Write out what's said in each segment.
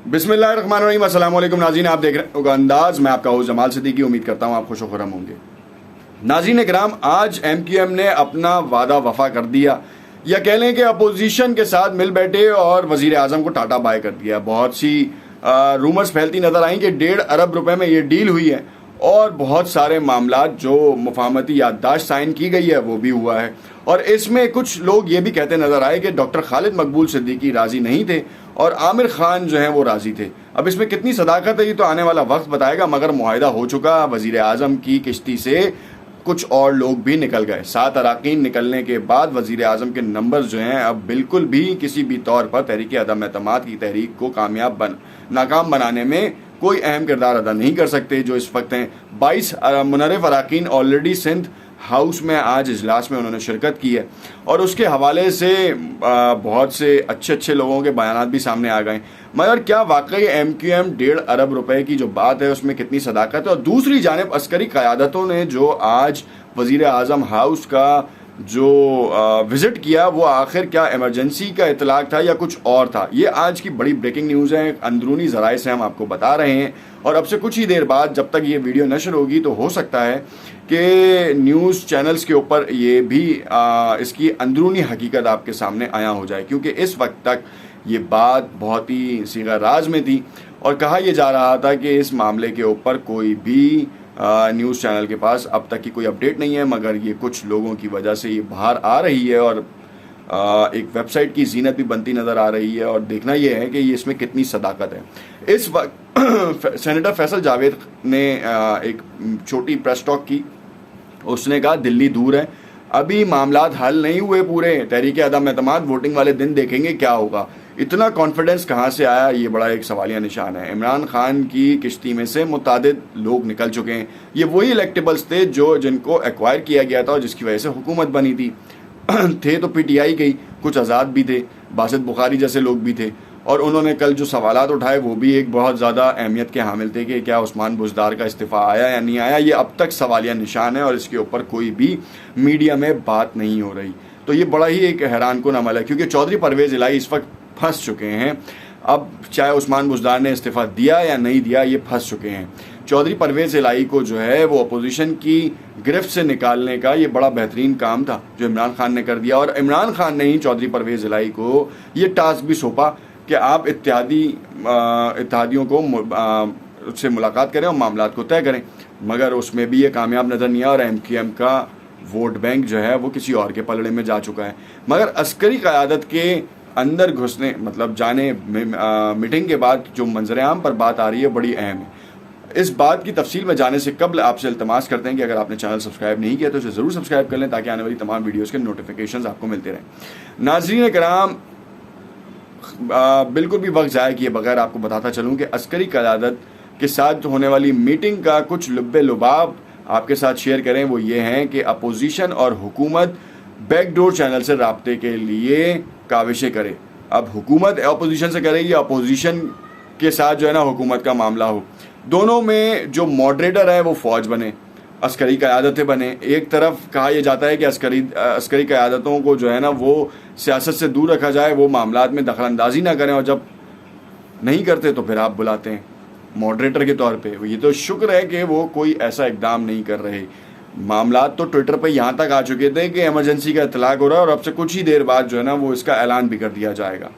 बिस्मिल्लाहिर्रहमानिर्रहीम। अस्सलाम वालेकुम नाज़रीन, आप देख रहे हैं अंदाज। मैं आपका होस्ट जमाल सिद्दीकी। उम्मीद करता हूँ आप खुश व खुर्रम होंगे। नाज़रीन कराम, आज MQM ने अपना वादा वफा कर दिया, या कह लें कि अपोजिशन के साथ मिल बैठे और वज़ीर आज़म को टाटा बाय कर दिया। बहुत सी रूमर्स फैलती नज़र आई कि 1.5 अरब रुपए में ये डील हुई है और बहुत सारे मामला जो मुफाहमती याददाश्त साइन की गई है वो भी हुआ है। और इसमें कुछ लोग ये भी कहते नज़र आए कि डॉक्टर खालिद मकबूल सिद्दीकी राज़ी नहीं थे और आमिर खान जो हैं वो राज़ी थे। अब इसमें कितनी सदाकत है ये तो आने वाला वक्त बताएगा, मगर मुआहिदा हो चुका। वज़ीर आज़म की किश्ती से कुछ और लोग भी निकल गए। 7 अरकान निकलने के बाद वज़ीर आज़म के नंबर जो हैं अब बिल्कुल भी किसी भी तौर पर तहरीक अदम एतमाद की तहरीक को नाकाम बनाने में कोई अहम किरदार अदा नहीं कर सकते। जो इस वक्त हैं 22 मुनर्रिफ अरकान ऑलरेडी सिंध हाउस में आज इजलास में उन्होंने शिरकत की है और उसके हवाले से बहुत से अच्छे लोगों के बयान भी सामने आ गए। मगर क्या वाकई MQM 1.5 अरब रुपए की जो बात है उसमें कितनी सदाकत है? और दूसरी जानिब अस्करी क़यादतों ने जो आज वज़ीर आज़म हाउस का जो विज़िट किया वो आखिर क्या इमरजेंसी का इतलाक था या कुछ और था? ये आज की बड़ी ब्रेकिंग न्यूज़ है, अंदरूनी ज़राए से हम आपको बता रहे हैं। और अब से कुछ ही देर बाद जब तक ये वीडियो नशर होगी तो हो सकता है कि न्यूज़ चैनल्स के ऊपर ये भी इसकी अंदरूनी हकीकत आपके सामने आया हो जाए, क्योंकि इस वक्त तक ये बात बहुत ही सीगा राज में थी और कहा यह जा रहा था कि इस मामले के ऊपर कोई भी न्यूज़ चैनल के पास अब तक की कोई अपडेट नहीं है। मगर ये कुछ लोगों की वजह से ये बाहर आ रही है और एक वेबसाइट की जीनत भी बनती नज़र आ रही है। और देखना यह है कि ये इसमें कितनी सदाकत है। इस वक्त सेनेटर फैसल जावेद ने एक छोटी प्रेस टॉक की। उसने कहा दिल्ली दूर है, अभी मामलात हल नहीं हुए पूरे, तहरीक अदम एतमाद वोटिंग वाले दिन देखेंगे क्या होगा। इतना कॉन्फिडेंस कहाँ से आया, ये बड़ा एक सवालिया निशान है। इमरान खान की किश्ती में से मुतादिद लोग निकल चुके हैं। ये वही इलेक्टेबल्स थे जिनको एक्वायर किया गया था और जिसकी वजह से हुकूमत बनी थी। थे तो PTI गई, कुछ आज़ाद भी थे, बासित बुखारी जैसे लोग भी थे। और उन्होंने कल जो सवालात उठाए वो भी एक बहुत ज़्यादा अहमियत के हामिल थे कि क्या उस्मान बुज़दार का इस्तीफ़ा आया या नहीं आया। ये अब तक सवालिया निशान है और इसके ऊपर कोई भी मीडिया में बात नहीं हो रही। तो ये बड़ा ही एक हैरान कुन अमल है, क्योंकि चौधरी परवेज़ इलाही इस वक्त फंस चुके हैं। अब चाहे उस्मान बुज़दार ने इस्तीफ़ा दिया या नहीं दिया, ये फंस चुके हैं। चौधरी परवेज़ इलाही को जो है वो अपोजिशन की गिरफ्त से निकालने का ये बड़ा बेहतरीन काम था जो इमरान खान ने कर दिया। और इमरान खान ने ही चौधरी परवेज़ इलाही को ये टास्क भी सौंपा कि आप इत्तेहादियों को उससे मुलाकात करें और मामलात को तय करें। मगर उसमें भी ये कामयाब नज़र नहीं आया और MQM का वोट बैंक जो है वो किसी और के पलड़े में जा चुका है। मगर अस्करी क़यादत के अंदर घुसने मतलब जाने मीटिंग के बाद जो मंजर आम पर बात आ रही है बड़ी अहम है। इस बात की तफसील में जाने से कबल आपसे इल्तमास करते हैं कि अगर आपने चैनल सब्सक्राइब नहीं किया तो इसे ज़रूर सब्सक्राइब कर लें ताकि आने वाली तमाम वीडियोज़ के नोटिफिकेशन आपको मिलते रहें। नाज़रीन कराम, बिल्कुल भी वक्त ज़ाया किए बगैर आपको बताता चलूँ कि अस्करी क़यादत के साथ होने वाली मीटिंग का कुछ लुब्बे लुबाब आपके साथ शेयर करें। वो ये हैं कि अपोजिशन और हुकूमत बैकडोर चैनल से राब्ते के लिए काविशें करे। अब हुकूमत अपोजिशन से करे या अपोजिशन के साथ जो है ना हुकूमत का मामला हो, दोनों में जो मॉडरेटर है वो फ़ौज बने, अस्करी क़यादतें बने। एक तरफ कहा यह जाता है कि अस्करी क़यादतों को जो है ना वो सियासत से दूर रखा जाए, वो मामलात में दखलंदाजी ना करें, और जब नहीं करते तो फिर आप बुलाते हैं मॉडरेटर के तौर पे। ये तो शुक्र है कि वो कोई ऐसा इकदाम नहीं कर रहे। मामलात तो ट्विटर पे यहाँ तक आ चुके थे कि इमरजेंसी का इतलाक हो रहा है और अब से कुछ ही देर बाद जो है ना वो इसका ऐलान भी कर दिया जाएगा।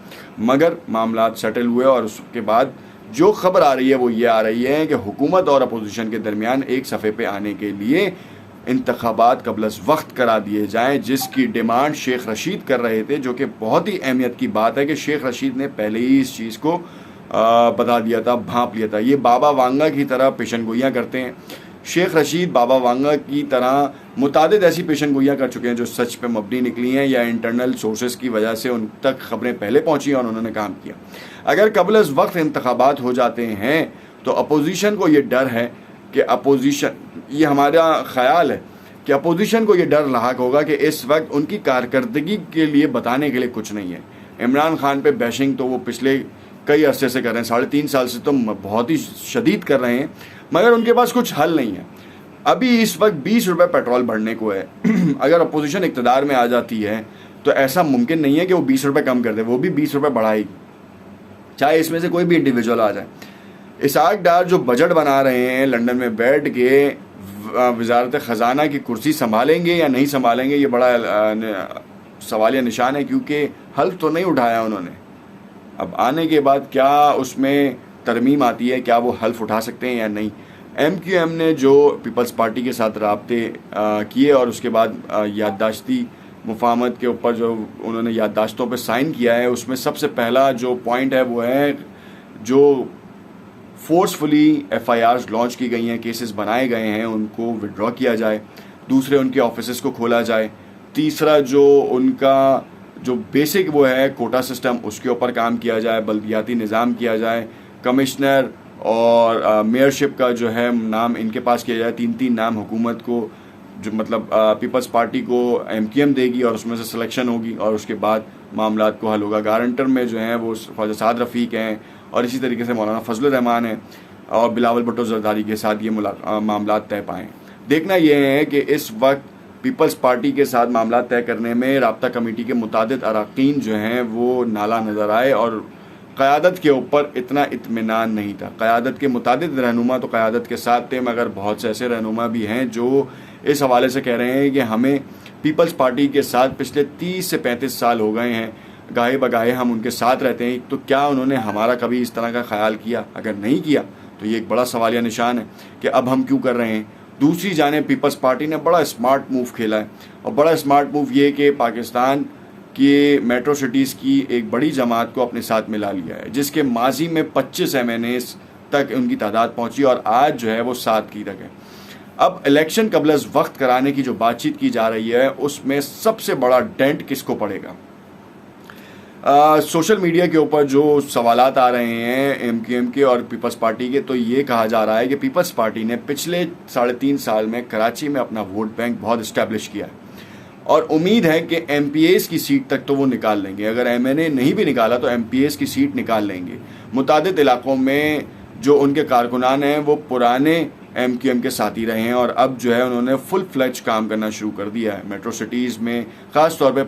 मगर मामलात सेटल हुए और उसके बाद जो खबर आ रही है वो ये आ रही है कि हुकूमत और अपोजिशन के दरमियान एक सफ़े पे आने के लिए इंतखाबात कबल वक्त करा दिए जाएं, जिसकी डिमांड शेख रशीद कर रहे थे। जो कि बहुत ही अहमियत की बात है कि शेख रशीद ने पहले ही इस चीज़ को बता दिया था, भांप लिया था। ये बाबा वांगा की तरह पेशन गोइयाँ करते हैं। शेख रशीद बाबा वांगा की तरह मुतादिद ऐसी पेशन गोइयाँ कर चुके हैं जो सच पे मबनी निकली हैं या इंटरनल सोर्सेज की वजह से उन तक खबरें पहले पहुँची और उन्होंने काम किया। अगर कबल अज़ वक्त इंतखाबात हो जाते हैं तो अपोजिशन को ये डर है कि ये हमारा ख्याल है कि अपोजिशन को ये डर लाहक होगा कि इस वक्त उनकी कारकर्दगी के लिए बताने के लिए कुछ नहीं है। इमरान खान पे बैशिंग तो वो पिछले कई अरसे से कर रहे हैं, 3.5 साल से तो बहुत ही शदीद कर रहे हैं, मगर उनके पास कुछ हल नहीं है। अभी इस वक्त 20 रुपये पेट्रोल बढ़ने को है। अगर अपोजिशन इक़्तिदार में आ जाती है तो ऐसा मुमकिन नहीं है कि वो 20 रुपये कम कर दे, वो भी 20 रुपये बढ़ाएगी। चाहे इसमें से कोई भी इंडिविजुअल आ जाए। इसाक डार जो बजट बना रहे हैं लंदन में बैठ के, वजारत ख़जाना की कुर्सी संभालेंगे या नहीं संभालेंगे, ये बड़ा सवालिया निशान है, क्योंकि हल्फ तो नहीं उठाया उन्होंने। अब आने के बाद क्या उसमें तरमीम आती है, क्या वो हल्फ उठा सकते हैं या नहीं। MQM ने जो पीपल्स पार्टी के साथ राब्ते किए और उसके बाद याददाश्ती मुफाहमत के ऊपर जो उन्होंने याददाश्तों पे साइन किया है, उसमें सबसे पहला जो पॉइंट है वो है जो फोर्सफुली FIRs लॉन्च की गई हैं, केसेस बनाए गए हैं, उनको विड्रॉ किया जाए। दूसरे, उनके ऑफिसेस को खोला जाए। तीसरा, जो उनका जो बेसिक वो है कोटा सिस्टम, उसके ऊपर काम किया जाए, बल्दियाती निज़ाम किया जाए। कमिश्नर और मेयरशिप का जो है नाम इनके पास किया जाए। 3 नाम हुकूमत को, जो मतलब पीपल्स पार्टी को MQM देगी और उसमें से सिलेक्शन होगी और उसके बाद मामलात को हल होगा। गारंटर में जो हैं वो ख्वाजा साद रफ़ीक हैं और इसी तरीके से मौलाना फजल रहमान है और बिलावल भुट्टो जरदारी के साथ ये मामलात तय पाएँ। देखना यह है कि इस वक्त पीपल्स पार्टी के साथ मामलात तय करने में राब्ता कमेटी के मुतादिद अरकान जो हैं वो नाला नज़र आए और क़यादत के ऊपर इतना इत्मीनान नहीं था। क़यादत के मुतादिद रहनुमा तो क़यादत के साथ थे, मगर बहुत से ऐसे रहनुमा भी हैं जो इस हवाले से कह रहे हैं कि हमें पीपल्स पार्टी के साथ पिछले 30 से 35 साल हो गए हैं, गाहे बगाहे हम उनके साथ रहते हैं, तो क्या उन्होंने हमारा कभी इस तरह का ख्याल किया? अगर नहीं किया तो ये एक बड़ा सवालिया निशान है कि अब हम क्यों कर रहे हैं। दूसरी जानिब पीपल्स पार्टी ने बड़ा स्मार्ट मूव खेला है और बड़ा स्मार्ट मूव ये कि पाकिस्तान की मेट्रो सिटीज़ की एक बड़ी जमात को अपने साथ मिला लिया है, जिसके माजी में 25 MNAs तक उनकी तादाद पहुंची और आज जो है वो 7 की तक है। अब इलेक्शन कबल अज़ वक्त कराने की जो बातचीत की जा रही है उसमें सबसे बड़ा डेंट किसको पड़ेगा? सोशल मीडिया के ऊपर जो सवालात आ रहे हैं MQM के और पीपल्स पार्टी के, तो ये कहा जा रहा है कि पीपल्स पार्टी ने पिछले 3.5 साल में कराची में अपना वोट बैंक बहुत इस्टेब्लिश किया है और उम्मीद है कि MPAs की सीट तक तो वो निकाल लेंगे। अगर MNA नहीं भी निकाला तो MPAs की सीट निकाल लेंगे। मुतादिद इलाकों में जो उनके कारकुनान हैं वो पुराने MQM के साथी रहे हैं और अब जो है उन्होंने फुल फ्लेज काम करना शुरू कर दिया है। मेट्रो सिटीज़ में ख़ास तौर पे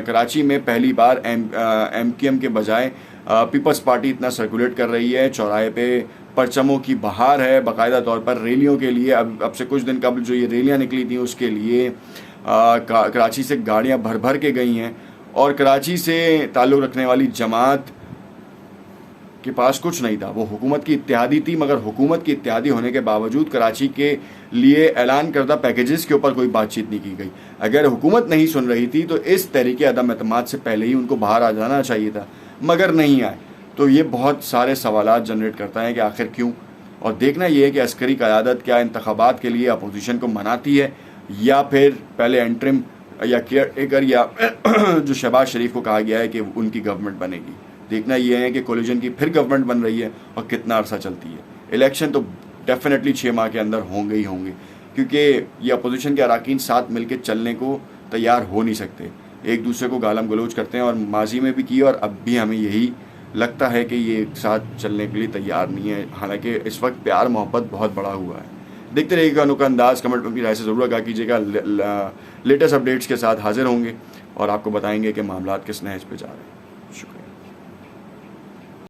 कराची में पहली बार MQM के बजाय पीपल्स पार्टी इतना सर्कुलेट कर रही है। चौराहे पे परचमों की बहार है, बाकायदा तौर पर रैलियों के लिए। अब से कुछ दिन कबल जो ये रैलियाँ निकली थी उसके लिए कराची से गाड़ियाँ भर भर के गई हैं और कराची से ताल्लुक़ रखने वाली जमात के पास कुछ नहीं था, वो हुकूमत की इत्तेहादी थी, मगर हुकूमत की इत्तेहादी होने के बावजूद कराची के लिए ऐलान करदा पैकेजेस के ऊपर कोई बातचीत नहीं की गई। अगर हुकूमत नहीं सुन रही थी तो इस तरीके अदम एतमाद से पहले ही उनको बाहर आ जाना चाहिए था, मगर नहीं आए। तो ये बहुत सारे सवालात जनरेट करता है कि आखिर क्यों। और देखना ये है कि अस्करी क़यादत क्या इंतखाबात के लिए अपोजिशन को मनाती है या फिर पहले एंट्रिम या केयर टेकर या जो शहबाज शरीफ को कहा गया है कि उनकी गवर्नमेंट बनेगी। देखना यह है कि कोलिजन की फिर गवर्नमेंट बन रही है और कितना अरसा चलती है। इलेक्शन तो डेफिनेटली 6 माह के अंदर होंगे ही होंगे, क्योंकि ये अपोजिशन के अरकान साथ मिलकर चलने को तैयार हो नहीं सकते, एक दूसरे को गालम गलोच करते हैं और माजी में भी की और अब भी हमें यही लगता है कि ये एक साथ चलने के लिए तैयार नहीं है। हालांकि इस वक्त प्यार मोहब्बत बहुत बड़ा हुआ है। देखते रहिएगा अनोखा अंदाज़। कमेंट में अपनी राय से ज़रूर आगाह कीजिएगा। लेटेस्ट अपडेट्स के साथ हाजिर होंगे और आपको बताएंगे कि मामलात किस नहज पे जा रहे हैं।